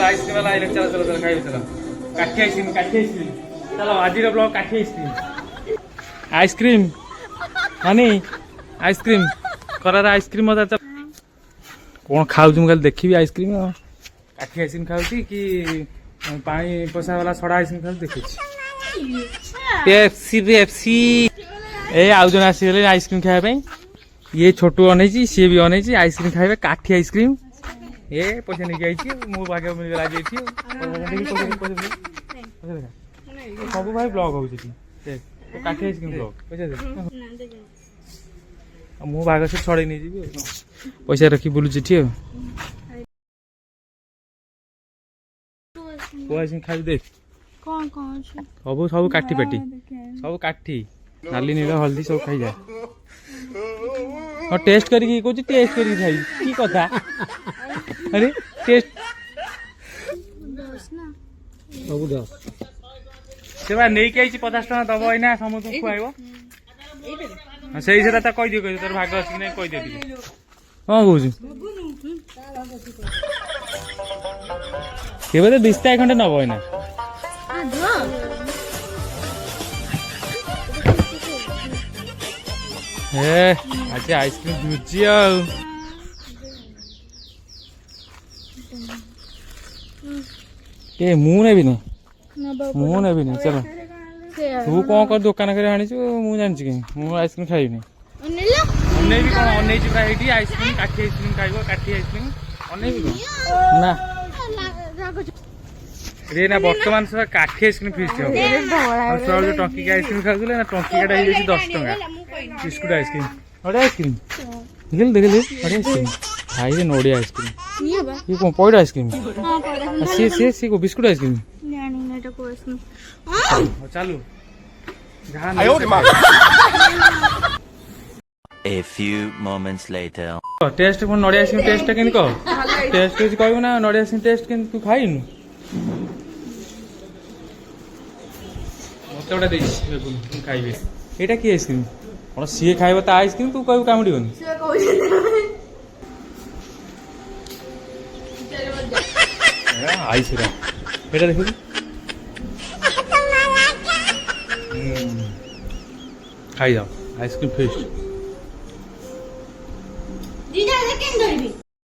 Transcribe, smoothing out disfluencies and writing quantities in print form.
Ice cream वाला आइले चलो चलो चलो खाइए चलो काठी आइसक्रीम चलो आज ब्लॉग काठी आइसक्रीम हनी आइसक्रीम करार आइसक्रीम मजा चल कौन खाऊ मुझे देखी आइसक्रीम काठी आइसक्रीम खाऊची कि पानी पशा वाला सड़ा आइसक्रीम खाऊ देखी पेप्सी पेप्सी ए आउ जन आसीगले आइसक्रीम खाइबा ये छोटू अनैची सी भी अनैची आइसक्रीम खाइबा काठी आइसक्रीम ए पैसा नहीं आई मो भाग्य मिलगला सब भाई ब्लॉग हो काठी आइसक्रीम ब्लॉग पैसा मो भाग से छड़े नहीं जी पैसा रखी बुलूची ठीक आइसक्रीम खाई देख सब सब काठी पेटी सब काठी नाली नील हल्दी सब खाई जाए हाँ टेस्ट करके कौन टेस्ट करके खाई की कथा अरे टेस्ट से नहीं कि 50 टका दब ना समस्त खुआब से कहीदे कह तोर भाग अच्छी ना कहीदे हाँ कौन के बोधे 20 टाका खंडे नब ना आज आइसक्रीम पिउची मु ने चलो तू कौन कर दुकान कर आनी मु जानी कि मु आइसक्रीम खाइबी अनेबी कौन अनेजी पूरा ये आइसक्रीम काठी आइसक्रीम खाइब काठी आइसक्रीम अनेबी कौन ना रे ना बर्तमान सब काठी आइसक्रीम फिस्ट हो सब जो टंकी आइसक्रीम खाऊले ना टंकीटा हो 10 टका बिस्कुट आइसक्रीम नड़िया आइसक्रीम देख आइसक्रीम खाई नड़िया आइसक्रीम ये कौन पैड आइसक्रीम सी को बिस्कुट आइसक्रीम चलू A few moments later. Taste कौन नड़िया आइसक्रीम टेस्ट केन कह टेस्ट कुछ कहबो ना नड़िया आइसक्रीम टेस्ट केन तू खाइनु मत गोटे देस खाइबे एटा की आइसक्रीम कौन सी खाइब ता आइसक्रीम तू कहू कामुड़ीबनी आइसक्रीम एटा देखु खाई जाओ आइसक्रीम फिस्ट